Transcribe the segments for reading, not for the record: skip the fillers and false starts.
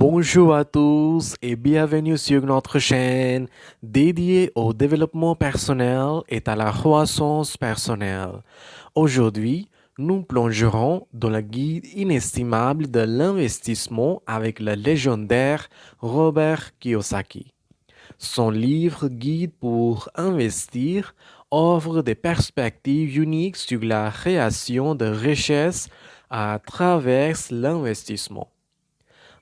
Bonjour à tous et bienvenue sur notre chaîne dédiée au développement personnel et à la croissance personnelle. Aujourd'hui, nous plongerons dans le guide inestimable de l'investissement avec le légendaire Robert Kiyosaki. Son livre Guide pour investir offre des perspectives uniques sur la création de richesses à travers l'investissement.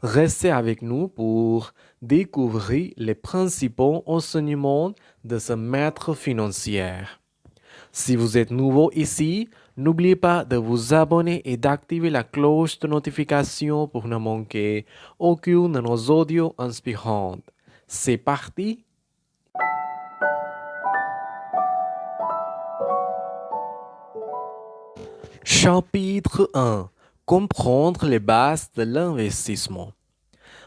Restez avec nous pour découvrir les principaux enseignements de ce maître financier. Si vous êtes nouveau ici, n'oubliez pas de vous abonner et d'activer la cloche de notification pour ne manquer aucun de nos audios inspirants. C'est parti! Chapitre 1. Comprendre les bases de l'investissement.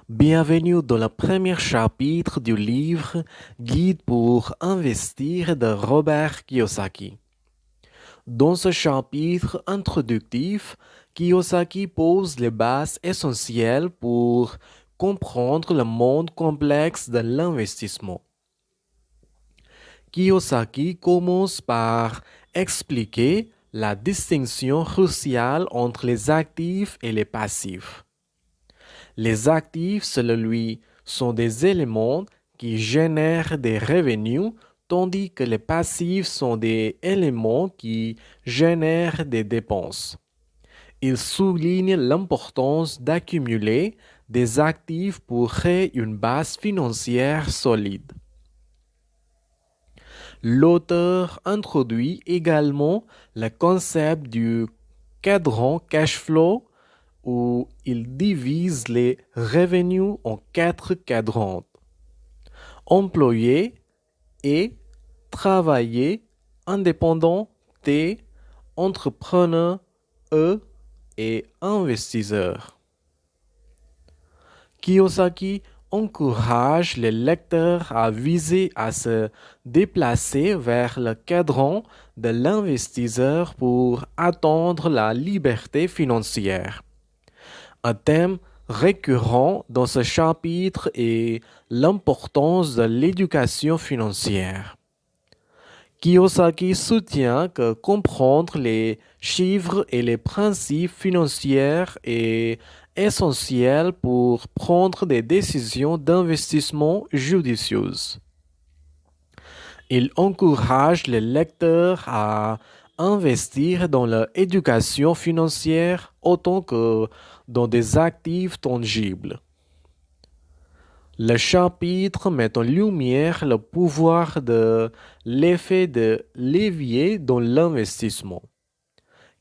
Bienvenue dans le premier chapitre du livre Guide pour investir de Robert Kiyosaki. Dans ce chapitre introductif, Kiyosaki pose les bases essentielles pour comprendre le monde complexe de l'investissement. Kiyosaki commence par expliquer la distinction cruciale entre les actifs et les passifs. Les actifs, selon lui, sont des éléments qui génèrent des revenus, tandis que les passifs sont des éléments qui génèrent des dépenses. Il souligne l'importance d'accumuler des actifs pour créer une base financière solide. L'auteur introduit également le concept du cadran cash flow où il divise les revenus en 4 cadrans. Employé et travailler, indépendant et entrepreneur et investisseur. Kiyosaki encourage les lecteurs à viser à se déplacer vers le cadran de l'investisseur pour atteindre la liberté financière. Un thème récurrent dans ce chapitre est l'importance de l'éducation financière. Kiyosaki soutient que comprendre les chiffres et les principes financiers est essentiel pour prendre des décisions d'investissement judicieuses. Il encourage les lecteurs à investir dans l'éducation financière autant que dans des actifs tangibles. Le chapitre met en lumière le pouvoir de l'effet de levier dans l'investissement.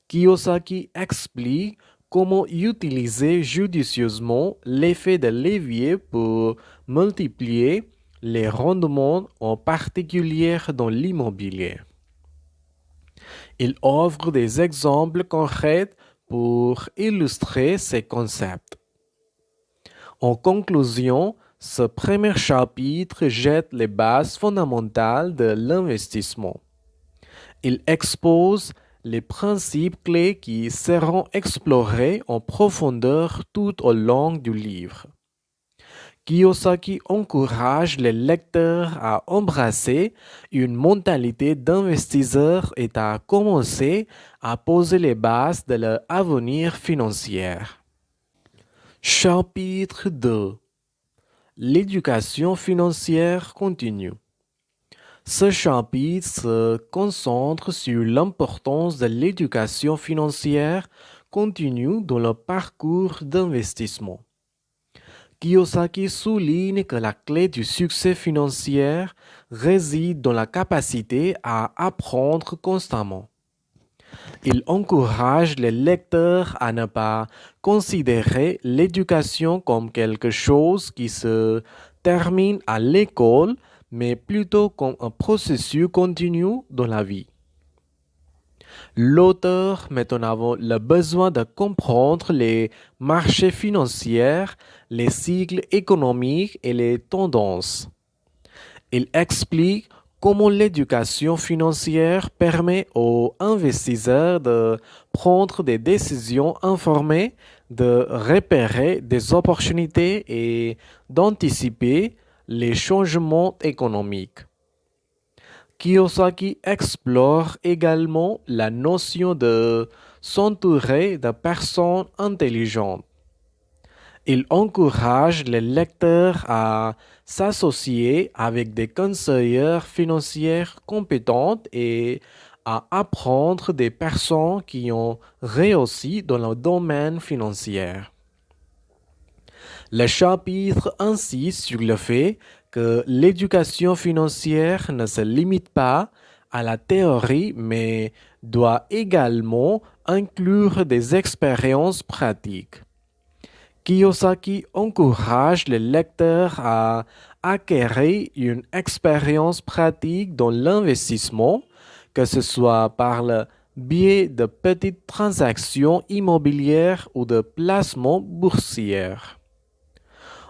Kiyosaki explique comment utiliser judicieusement l'effet de levier pour multiplier les rendements, en particulier dans l'immobilier. Il offre des exemples concrets pour illustrer ces concepts. En conclusion, ce premier chapitre jette les bases fondamentales de l'investissement. Il expose les principes clés qui seront explorés en profondeur tout au long du livre. Kiyosaki encourage les lecteurs à embrasser une mentalité d'investisseur et à commencer à poser les bases de leur avenir financier. Chapitre 2. L'éducation financière continue. Ce chapitre se concentre sur l'importance de l'éducation financière continue dans le parcours d'investissement. Kiyosaki souligne que la clé du succès financier réside dans la capacité à apprendre constamment. Il encourage les lecteurs à ne pas considérer l'éducation comme quelque chose qui se termine à l'école, mais plutôt comme un processus continu dans la vie. L'auteur met en avant le besoin de comprendre les marchés financiers, les cycles économiques et les tendances. Il explique comment l'éducation financière permet aux investisseurs de prendre des décisions informées, de repérer des opportunités et d'anticiper les changements économiques. Kiyosaki explore également la notion de s'entourer de personnes intelligentes. Il encourage les lecteurs à s'associer avec des conseillers financiers compétentes et à apprendre des personnes qui ont réussi dans le domaine financier. Le chapitre insiste sur le fait que l'éducation financière ne se limite pas à la théorie, mais doit également inclure des expériences pratiques. Kiyosaki encourage les lecteurs à acquérir une expérience pratique dans l'investissement, que ce soit par le biais de petites transactions immobilières ou de placements boursiers.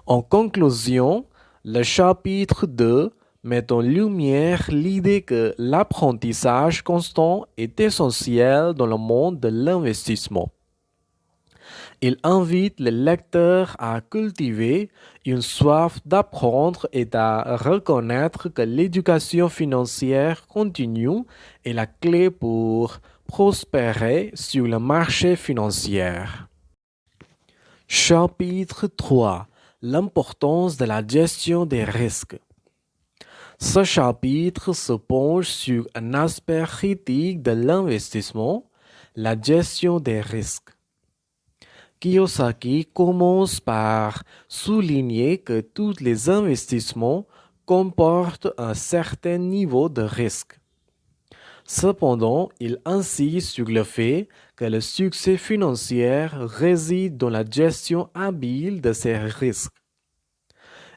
En conclusion, le chapitre 2 met en lumière l'idée que l'apprentissage constant est essentiel dans le monde de l'investissement. Il invite les lecteurs à cultiver une soif d'apprendre et à reconnaître que l'éducation financière continue est la clé pour prospérer sur le marché financier. Chapitre 3. L'importance de la gestion des risques. Ce chapitre se penche sur un aspect critique de l'investissement, la gestion des risques. Kiyosaki commence par souligner que tous les investissements comportent un certain niveau de risque. Cependant, il insiste sur le fait que le succès financier réside dans la gestion habile de ces risques.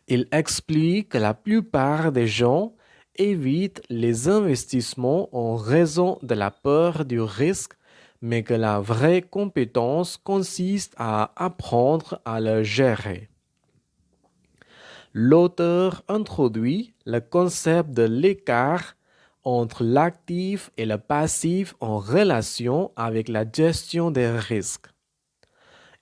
Il explique que la plupart des gens évitent les investissements en raison de la peur du risque, mais que la vraie compétence consiste à apprendre à le gérer. L'auteur introduit le concept de l'écart entre l'actif et le passif en relation avec la gestion des risques.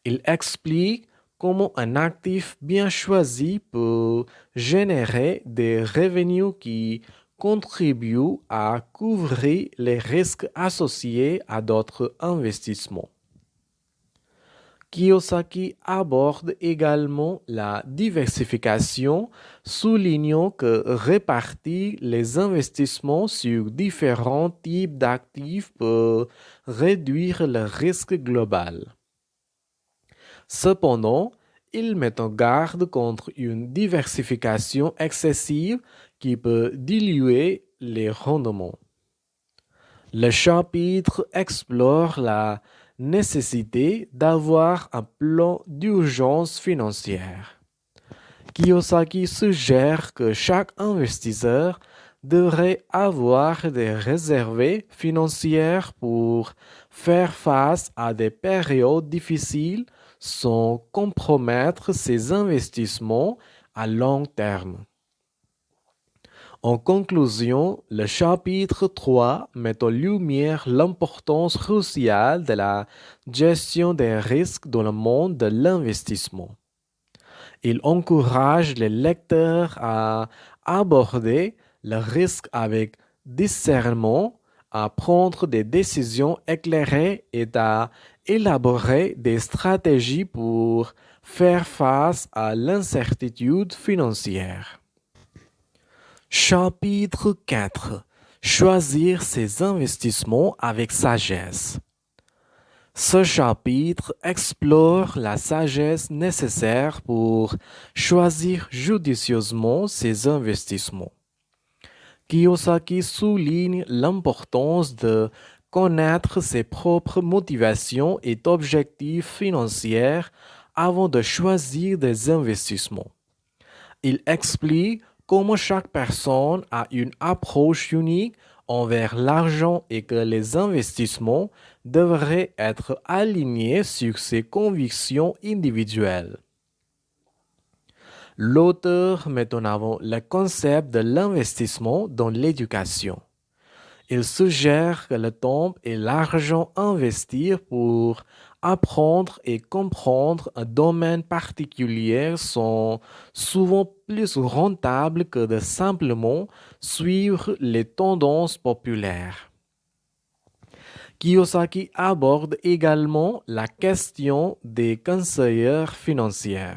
Il explique comment un actif bien choisi peut générer des revenus qui contribuent à couvrir les risques associés à d'autres investissements. Kiyosaki aborde également la diversification, soulignant que répartir les investissements sur différents types d'actifs peut réduire le risque global. Cependant, il met en garde contre une diversification excessive qui peut diluer les rendements. Le chapitre explore la nécessité d'avoir un plan d'urgence financière. Kiyosaki suggère que chaque investisseur devrait avoir des réserves financières pour faire face à des périodes difficiles sans compromettre ses investissements à long terme. En conclusion, le chapitre 3 met en lumière l'importance cruciale de la gestion des risques dans le monde de l'investissement. Il encourage les lecteurs à aborder le risque avec discernement, à prendre des décisions éclairées et à élaborer des stratégies pour faire face à l'incertitude financière. Chapitre 4. Choisir ses investissements avec sagesse. Ce chapitre explore la sagesse nécessaire pour choisir judicieusement ses investissements. Kiyosaki souligne l'importance de connaître ses propres motivations et objectifs financiers avant de choisir des investissements. Il explique comment chaque personne a une approche unique envers l'argent et que les investissements devraient être alignés sur ses convictions individuelles. L'auteur met en avant le concept de l'investissement dans l'éducation. Il suggère que le temps et l'argent investis pour apprendre et comprendre un domaine particulier sont souvent plus rentables que de simplement suivre les tendances populaires. Kiyosaki aborde également la question des conseillers financiers.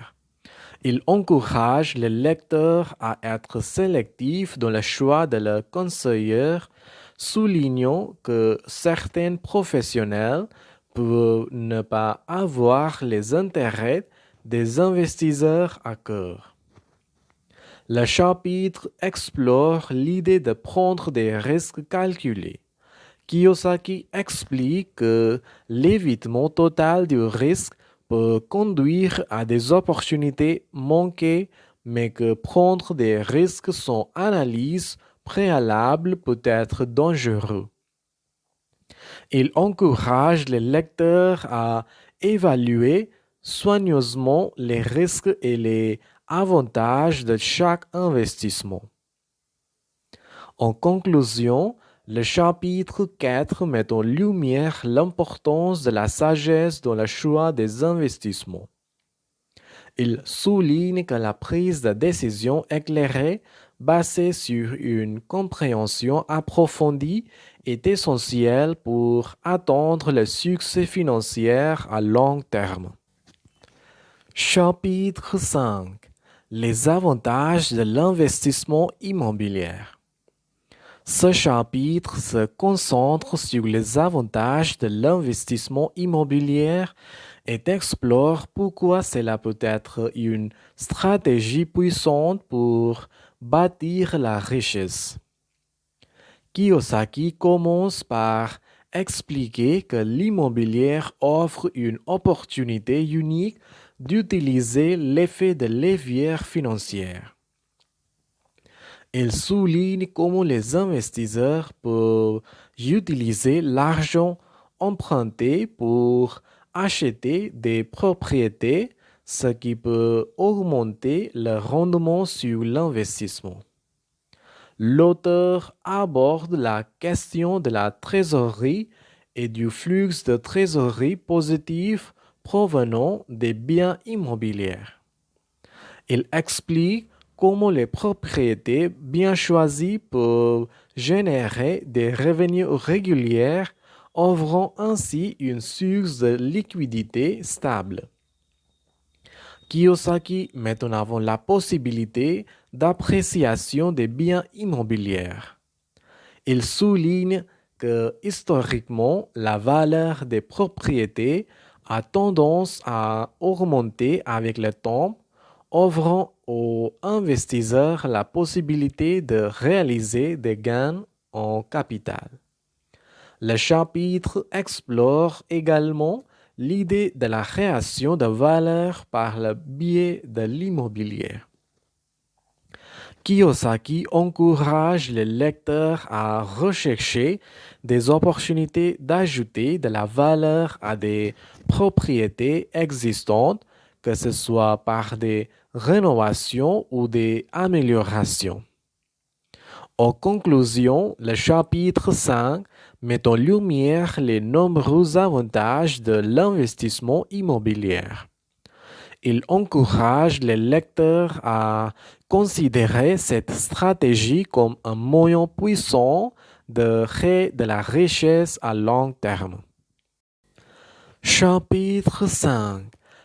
Il encourage les lecteurs à être sélectifs dans le choix de leurs conseillers, soulignant que certains professionnels peuvent ne pas avoir les intérêts des investisseurs à cœur. Le chapitre explore l'idée de prendre des risques calculés. Kiyosaki explique que l'évitement total du risque peut conduire à des opportunités manquées, mais que prendre des risques sans analyse préalable peut être dangereux. Il encourage les lecteurs à évaluer soigneusement les risques et les avantages de chaque investissement. En conclusion, le chapitre 4 met en lumière l'importance de la sagesse dans le choix des investissements. Il souligne que la prise de décision éclairée, basée sur une compréhension approfondie, est essentielle pour atteindre le succès financier à long terme. Chapitre 5. Les avantages de l'investissement immobilier. Ce chapitre se concentre sur les avantages de l'investissement immobilier et explore pourquoi cela peut être une stratégie puissante pour bâtir la richesse. Kiyosaki commence par expliquer que l'immobilier offre une opportunité unique d'utiliser l'effet de levier financier. Il souligne comment les investisseurs peuvent utiliser l'argent emprunté pour acheter des propriétés, ce qui peut augmenter le rendement sur l'investissement. L'auteur aborde la question de la trésorerie et du flux de trésorerie positif provenant des biens immobiliers. Il explique comment les propriétés bien choisies peuvent générer des revenus réguliers, offrant ainsi une source de liquidité stable. Kiyosaki met en avant la possibilité d'appréciation des biens immobiliers. Il souligne que historiquement, la valeur des propriétés a tendance à augmenter avec le temps, offrant aux investisseurs la possibilité de réaliser des gains en capital. Le chapitre explore également l'idée de la création de valeur par le biais de l'immobilier. Kiyosaki encourage les lecteurs à rechercher des opportunités d'ajouter de la valeur à des propriétés existantes, que ce soit par des rénovations ou des améliorations. En conclusion, le chapitre 5 met en lumière les nombreux avantages de l'investissement immobilier. Il encourage les lecteurs à considérer cette stratégie comme un moyen puissant de créer de la richesse à long terme. Chapitre 5.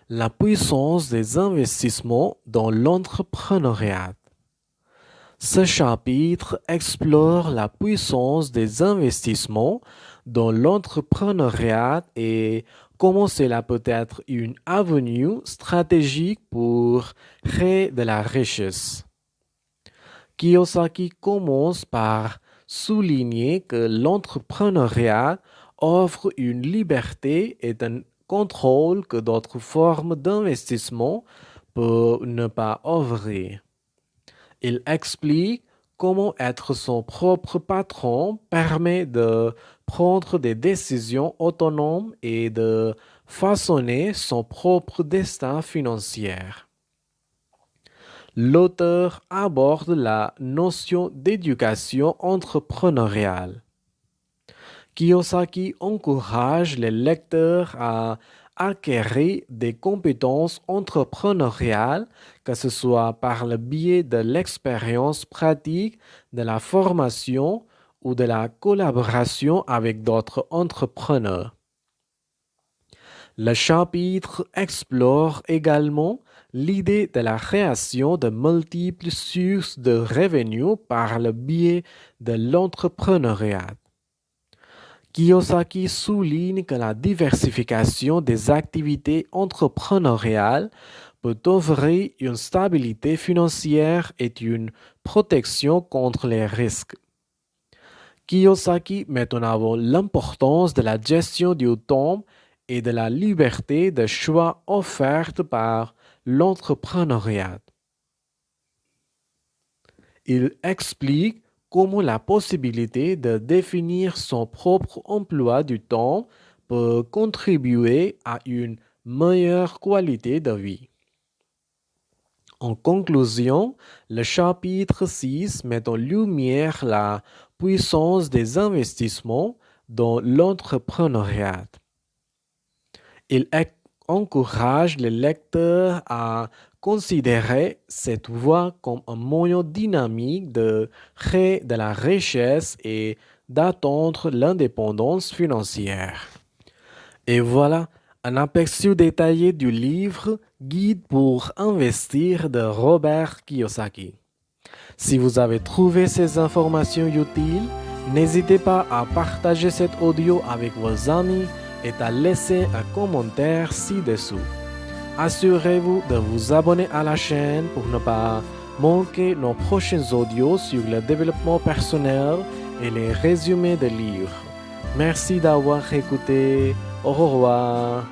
La puissance des investissements dans l'entrepreneuriat. Ce chapitre explore la puissance des investissements dans l'entrepreneuriat et comment cela peut être une avenue stratégique pour créer de la richesse. Kiyosaki commence par souligner que l'entrepreneuriat offre une liberté et un contrôle que d'autres formes d'investissement peuvent ne pas offrir. Il explique comment être son propre patron permet de prendre des décisions autonomes et de façonner son propre destin financier. L'auteur aborde la notion d'éducation entrepreneuriale. Kiyosaki encourage les lecteurs à acquérir des compétences entrepreneuriales, que ce soit par le biais de l'expérience pratique, de la formation ou de la collaboration avec d'autres entrepreneurs. Le chapitre explore également l'idée de la création de multiples sources de revenus par le biais de l'entrepreneuriat. Kiyosaki souligne que la diversification des activités entrepreneuriales peut offrir une stabilité financière et une protection contre les risques. Kiyosaki met en avant l'importance de la gestion du temps et de la liberté de choix offerte par l'entrepreneuriat. Il explique comment la possibilité de définir son propre emploi du temps peut contribuer à une meilleure qualité de vie. En conclusion, le chapitre 6 met en lumière la puissance des investissements dans l'entrepreneuriat. Il encourage les lecteurs à considérer cette voie comme un moyen dynamique de créer de la richesse et d'atteindre l'indépendance financière. Et voilà un aperçu détaillé du livre Guide pour investir de Robert Kiyosaki. Si vous avez trouvé ces informations utiles, n'hésitez pas à partager cet audio avec vos amis et à laisser un commentaire ci-dessous. Assurez-vous de vous abonner à la chaîne pour ne pas manquer nos prochains audios sur le développement personnel et les résumés de livres. Merci d'avoir écouté. Au revoir.